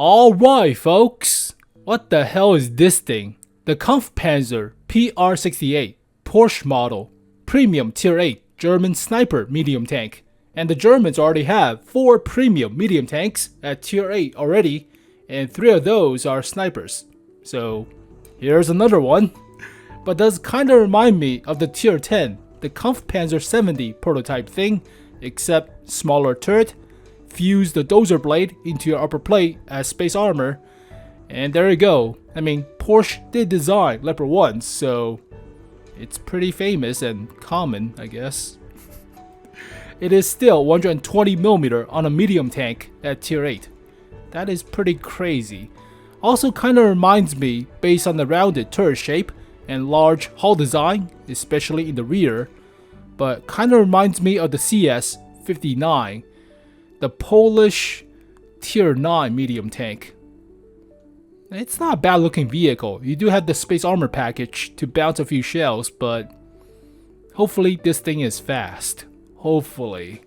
Alright folks, what the hell is this thing? The Kpz PR68 Porsche model, premium Tier 8 German sniper medium tank. And the Germans already have 4 premium medium tanks at Tier 8 already, and 3 of those are snipers. So here's another one. But does kinda remind me of the Tier 10, the Kpz 70 prototype thing, except smaller turret. Fuse the dozer blade into your upper plate as space armor, and there you go. I mean, Porsche did design Leopard 1, so it's pretty famous and common, I guess. It is still 120mm on a medium tank at Tier 8. That is pretty crazy. Also kinda reminds me, based on the rounded turret shape and large hull design, especially in the rear, but kinda reminds me of the CS-59. The Polish Tier 9 medium tank. It's not a bad looking vehicle. You do have the space armor package to bounce a few shells, but hopefully this thing is fast. Hopefully.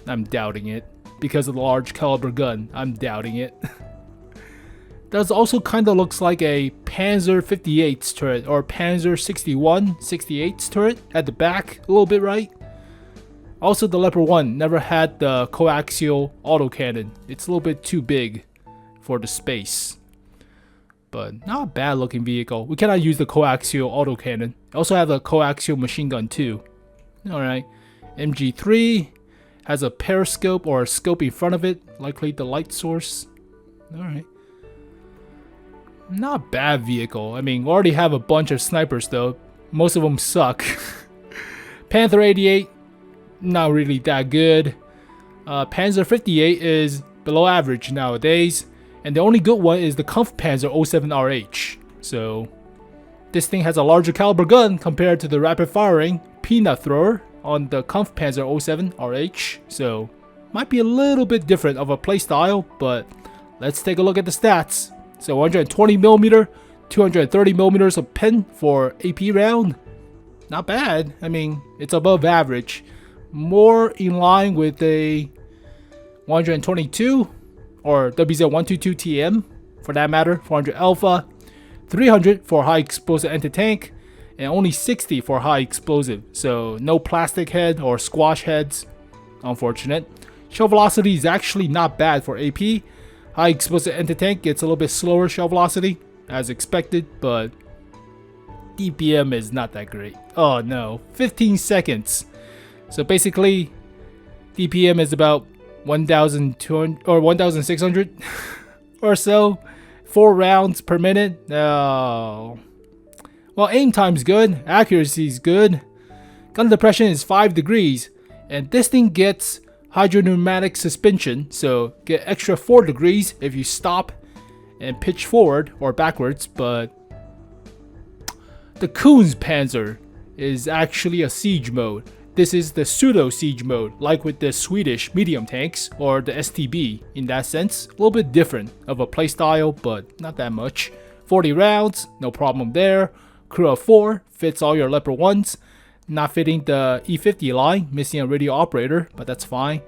I'm doubting it. Because of the large caliber gun, I'm doubting it. That also kinda looks like a Panzer 58's turret or Panzer 68's turret at the back a little bit, right? Also, the Leopard 1 never had the coaxial autocannon. It's a little bit too big for the space. But not a bad looking vehicle. We cannot use the coaxial autocannon. Also have a coaxial machine gun too. Alright. MG3 has a periscope or a scope in front of it. Likely the light source. Alright. Not a bad vehicle. I mean, we already have a bunch of snipers though. Most of them suck. Panther 88. Not really that good. Panzer 58 is below average nowadays, and the only good one is the Kpz 07 RH. So this thing has a larger caliber gun compared to the rapid firing peanut thrower on the Kpz 07 RH. So might be a little bit different of a playstyle, but let's take a look at the stats. So 120mm, 230mm of pen for AP round. Not bad. I mean, it's above average. More in line with a 122 or WZ122TM for that matter, 400 Alpha, 300 for high explosive anti-tank, and only 60 for high explosive. So no plastic head or squash heads. Unfortunate. Shell velocity is actually not bad for AP. High explosive anti-tank gets a little bit slower shell velocity as expected, but DPM is not that great. Oh no, 15 seconds. So basically, DPM is about 1,200 or 1,600 or so. 4 rounds per minute. Oh. Well, aim time's good, accuracy's good. Gun depression is 5 degrees, and this thing gets hydropneumatic suspension, so get extra 4 degrees if you stop and pitch forward or backwards. But the Kpz is actually a siege mode. This is the pseudo siege mode, like with the Swedish medium tanks or the STB in that sense. A little bit different of a playstyle, but not that much. 40 rounds, no problem there. Crew of 4 fits all your Leopard 1s. Not fitting the E50 line, missing a radio operator, but that's fine.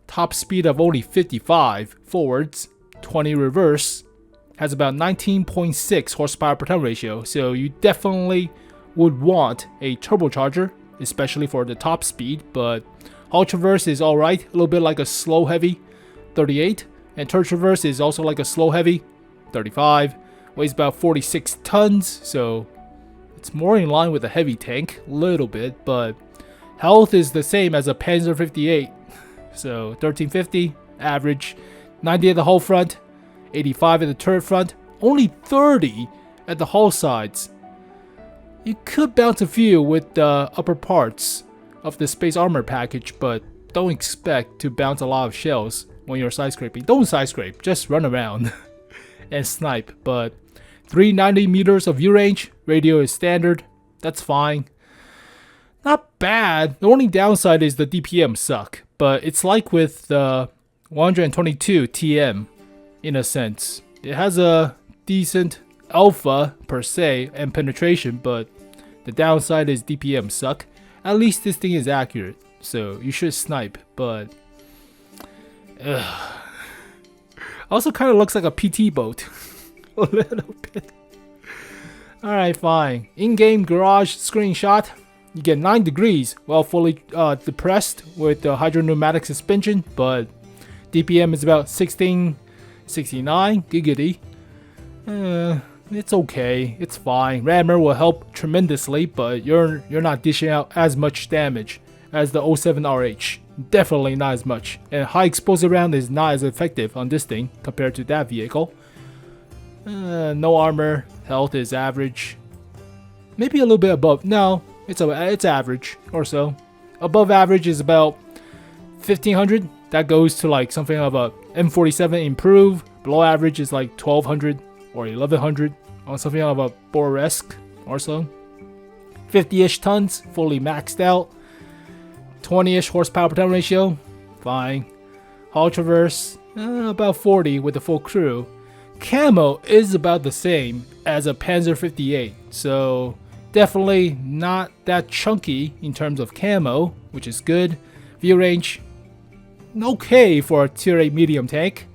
Top speed of only 55 forwards, 20 reverse. Has about 19.6 horsepower per ton ratio, so you definitely would want a turbocharger, especially for the top speed, but hull traverse is alright, a little bit like a slow heavy, 38, and turret traverse is also like a slow heavy, 35, weighs about 46 tons, so it's more in line with a heavy tank, a little bit, but health is the same as a Panzer 58, so 1350, average, 90 at the hull front, 85 at the turret front, only 30 at the hull sides. You could bounce a few with the upper parts of the space armor package, but don't expect to bounce a lot of shells when you're side scraping. Don't side scrape, just run around and snipe. But 390 meters of view range, radio is standard, that's fine. Not bad. The only downside is the DPM suck, but it's like with the 122 TM in a sense. It has a decent alpha per se and penetration, but the downside is DPM suck. At least this thing is accurate, so you should snipe, but Also kind of looks like a PT boat. A little bit. Alright, fine. In-game garage screenshot. You get 9 degrees while fully depressed with the hydropneumatic suspension, but DPM is about 1669 giggity. It's okay, it's fine. Rammer will help tremendously, but you're not dishing out as much damage as the 07 RH. Definitely not as much. And high explosive round is not as effective on this thing compared to that vehicle. No armor, health is average. Maybe a little bit above. No, it's average or so. Above average is about 1500. That goes to like something of a M47 improve. Below average is like 1200 or 1100 on something of a Boresque or so. 50-ish tons, fully maxed out. 20-ish horsepower per ton ratio, fine. Hull traverse, about 40 with the full crew. Camo is about the same as a Panzer 58, so definitely not that chunky in terms of camo, which is good. View range, okay for a Tier 8 medium tank.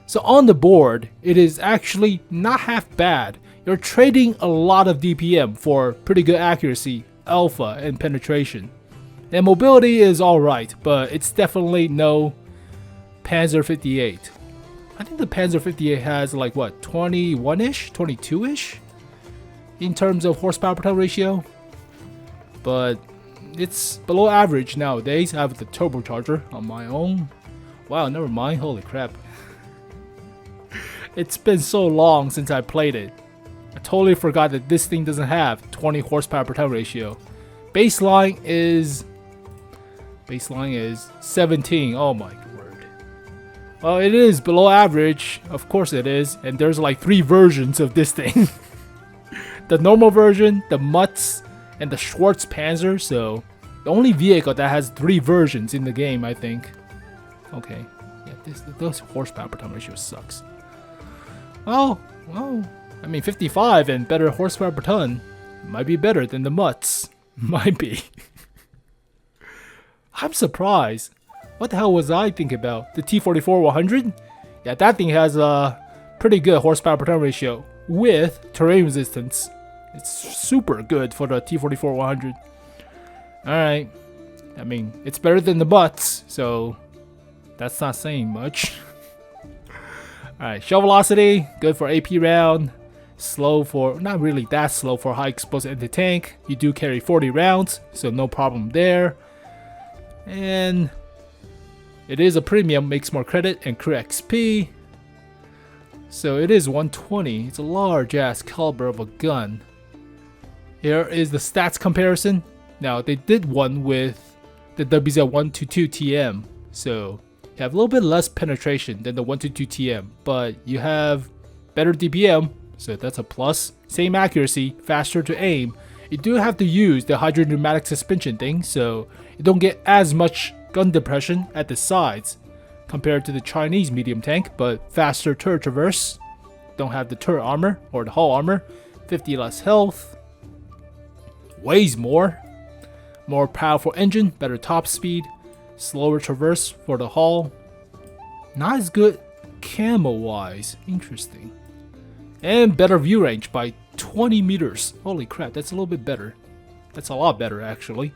So on the board, it is actually not half bad. You're trading a lot of DPM for pretty good accuracy, alpha, and penetration. And mobility is alright, but it's definitely no Panzer 58. I think the Panzer 58 has like what, 21-ish, 22-ish in terms of horsepower per ton ratio. But it's below average nowadays. I have the turbocharger on my own. Wow, never mind. Holy crap. It's been so long since I played it. I totally forgot that this thing doesn't have 20 horsepower per ton ratio. Baseline is 17. Oh my word. Well, it is below average. Of course it is. And there's like 3 versions of this thing. The normal version, the Mutz, and the Schwarz Panzer. So the only vehicle that has 3 versions in the game, I think. Okay. Yeah, this horsepower per ton ratio sucks. Well, I mean 55 and better horsepower per ton might be better than the Mutz. Might be. I'm surprised. What the hell was I thinking about? The T44-100? Yeah, that thing has a pretty good horsepower per ton ratio with terrain resistance. It's super good for the T44-100. Alright. I mean, it's better than the Mutz, so that's not saying much. Alright, shell velocity, good for AP round. Slow for, not really that slow for high explosive anti-tank. You do carry 40 rounds, so no problem there. And it is a premium, makes more credit and crew XP. So it is 120. It's a large ass caliber of a gun. Here is the stats comparison. Now they did one with the WZ122 TM, so you have a little bit less penetration than the 122 TM, but you have better DPM, so that's a plus. Same accuracy, faster to aim. You do have to use the hydropneumatic suspension thing, so you don't get as much gun depression at the sides compared to the Chinese medium tank, but faster turret traverse. Don't have the turret armor or the hull armor. 50 less health. Weighs more. More powerful engine, better top speed. Slower traverse for the hull. Not as good camo wise. Interesting. And better view range by 20 meters. Holy crap, that's a little bit better. That's a lot better actually.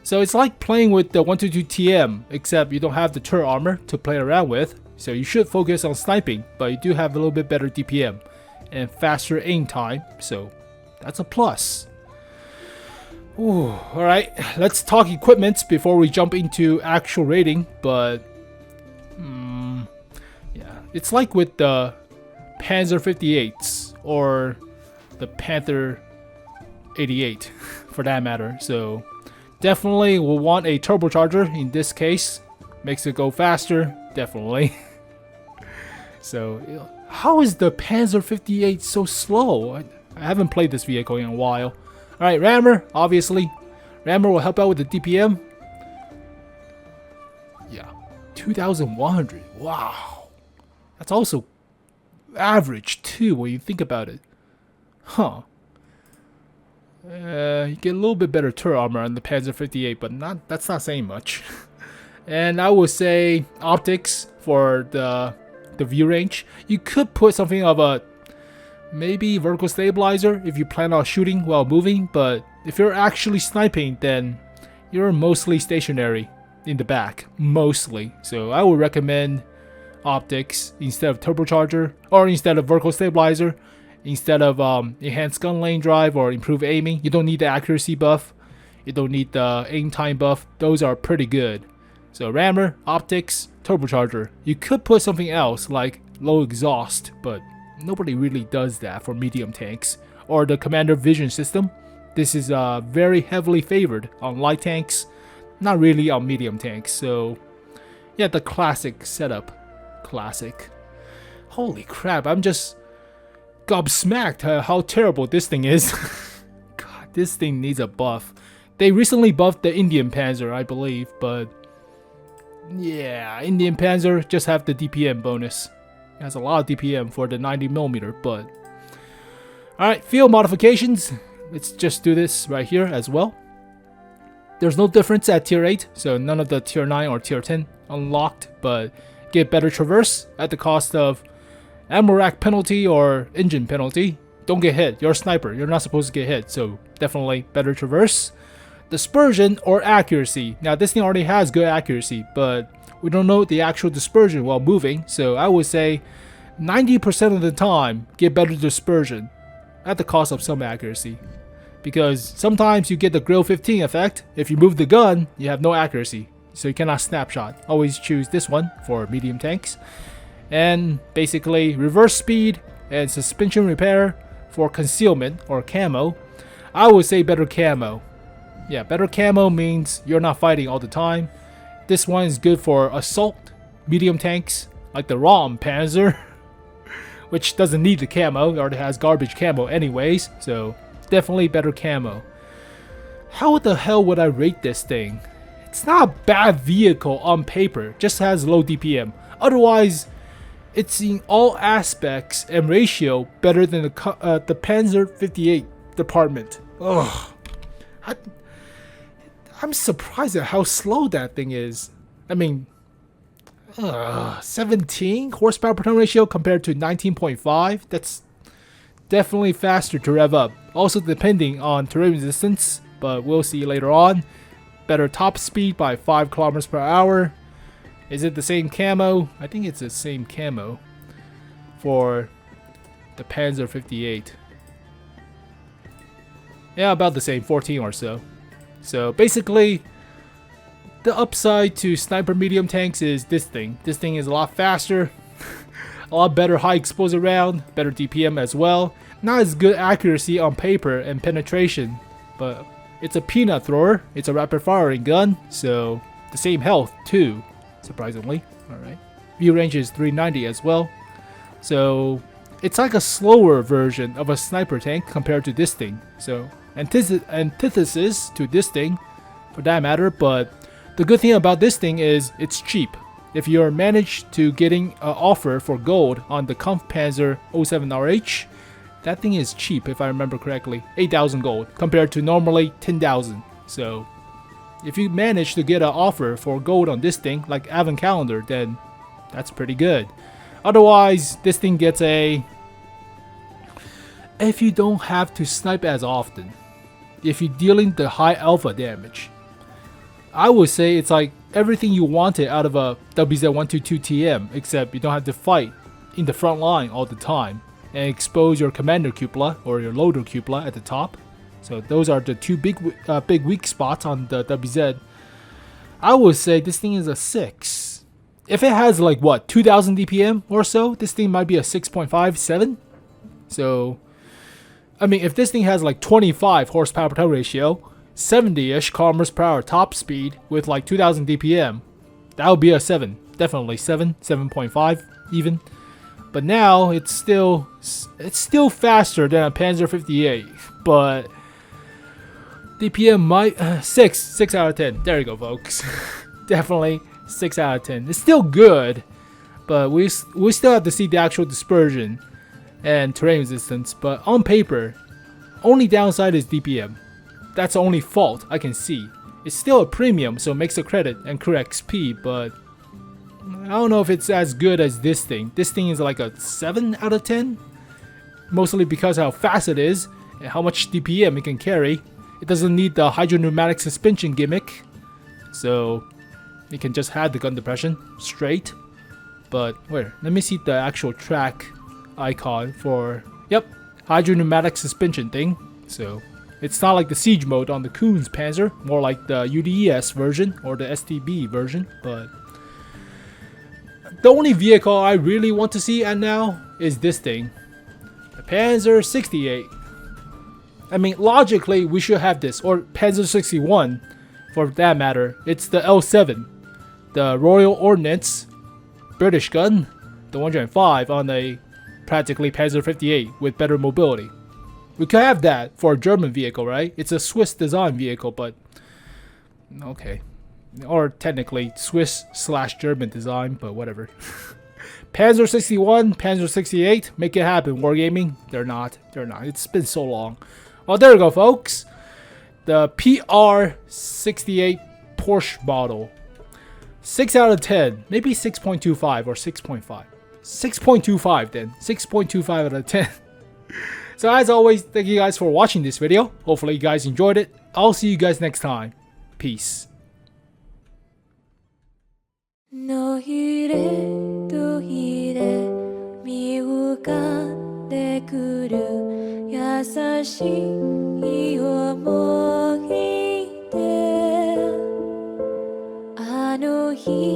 So it's like playing with the 122 TM, except you don't have the turret armor to play around with. So you should focus on sniping, but you do have a little bit better DPM and faster aim time. So that's a plus. Ooh, alright, let's talk equipment before we jump into actual rating. But yeah, it's like with the Panzer 58s or the Panther 88 for that matter. So definitely we'll want a turbocharger in this case. Makes it go faster, definitely. So how is the Panzer 58 so slow? I haven't played this vehicle in a while. Alright, rammer, obviously. Rammer will help out with the DPM. Yeah, 2,100. Wow. That's also average too when you think about it. Huh. You get a little bit better turret armor on the Panzer 58, but that's not saying much. And I would say optics for the the view range. You could put something of a maybe vertical stabilizer if you plan on shooting while moving, but if you're actually sniping, then you're mostly stationary in the back, mostly. So I would recommend optics instead of turbocharger, or instead of vertical stabilizer, instead of enhanced gun lane drive or improved aiming. You don't need the accuracy buff, you don't need the aim time buff. Those are pretty good. So rammer, optics, turbocharger. You could put something else like low exhaust, but nobody really does that for medium tanks. Or the commander vision system. This is very heavily favored on light tanks, not really on medium tanks. So yeah, the classic setup. Classic. Holy crap, I'm just gobsmacked how terrible this thing is. God, this thing needs a buff. They recently buffed the Indian Panzer, I believe, but yeah, Indian Panzer just have the DPM bonus. It has a lot of DPM for the 90mm, but alright, field modifications. Let's just do this right here as well. There's no difference at tier 8, so none of the tier 9 or tier 10 unlocked, but get better traverse at the cost of ammo rack penalty or engine penalty. Don't get hit. You're a sniper. You're not supposed to get hit, so definitely better traverse. Dispersion or accuracy. Now this thing already has good accuracy, but we don't know the actual dispersion while moving, so I would say 90% of the time get better dispersion at the cost of some accuracy. Because sometimes you get the grill 15 effect. If you move the gun, you have no accuracy, so you cannot snapshot. Always choose this one for medium tanks. And basically reverse speed and suspension repair for concealment or camo. I would say better camo. Yeah, better camo means you're not fighting all the time. This one is good for assault, medium tanks like the ROM Panzer, which doesn't need the camo. It already has garbage camo anyways, so definitely better camo. How the hell would I rate this thing? It's not a bad vehicle on paper, just has low DPM. Otherwise, it's in all aspects and ratio better than the Panzer 58 department. Ugh. I'm surprised at how slow that thing is. I mean, 17 horsepower per ton ratio compared to 19.5. That's definitely faster to rev up. Also depending on terrain resistance, but we'll see later on. Better top speed by 5 kilometers per hour. Is it the same camo? I think it's the same camo for the Panzer 58. Yeah, about the same, 14 or so. So basically, the upside to sniper medium tanks is this thing. This thing is a lot faster, a lot better high exposure round, better DPM as well. Not as good accuracy on paper and penetration, but it's a peanut thrower. It's a rapid firing gun, so the same health too, surprisingly. Alright. View range is 390 as well. So it's like a slower version of a sniper tank compared to this thing. So antithesis to this thing for that matter, but the good thing about this thing is it's cheap. If you're managed to getting an offer for gold on the Kampfpanzer 07RH, that thing is cheap if I remember correctly, 8,000 gold compared to normally 10,000. So if you manage to get an offer for gold on this thing like Advent Calendar, then that's pretty good. Otherwise, this thing gets a, if you don't have to snipe as often, if you're dealing the high alpha damage, I would say it's like everything you wanted out of a WZ-122TM, except you don't have to fight in the front line all the time and expose your commander cupola or your loader cupola at the top. So those are the two big weak spots on the WZ. I would say this thing is a 6. If it has like what, 2000 DPM or so, this thing might be a 6.5, 7. So I mean, if this thing has like 25 horsepower per ton ratio, 70-ish kilometers per hour top speed with like 2000 DPM, that would be a 7. Definitely 7, 7.5 even. But now it's still faster than a Panzer 58, but DPM might 6 out of 10. There you go, folks. Definitely 6 out of 10. It's still good, but we still have to see the actual dispersion and terrain resistance. But on paper, only downside is DPM. That's the only fault I can see. It's still a premium, so it makes a credit and crew XP, but I don't know if it's as good as this thing. This thing is like a 7 out of 10. Mostly because how fast it is and how much DPM it can carry. It doesn't need the hydropneumatic suspension gimmick. So it can just have the gun depression straight. But where? Let me see the actual track icon for, yep, hydropneumatic suspension thing. So it's not like the siege mode on the Kuhn's Panzer, more like the UDES version or the STB version. But the only vehicle I really want to see at now is this thing, the Panzer 68. I mean, logically we should have this, or Panzer 61 for that matter. It's the L7, the Royal Ordnance British gun, the 105 on a practically Panzer 58 with better mobility. We could have that for a German vehicle, right? It's a Swiss design vehicle, but okay. Or technically Swiss/German design, but whatever. Panzer 61, Panzer 68, make it happen, Wargaming. They're not. It's been so long. Oh, there we go, folks. The PR68 Porsche model. 6 out of 10. Maybe 6.25 or 6.5. 6.25 then. 6.25 out of 10. So as always, thank you guys for watching this video. Hopefully you guys enjoyed it. I'll see you guys next time. Peace. のひれとひれ見浮かんでくる優しい想いであの日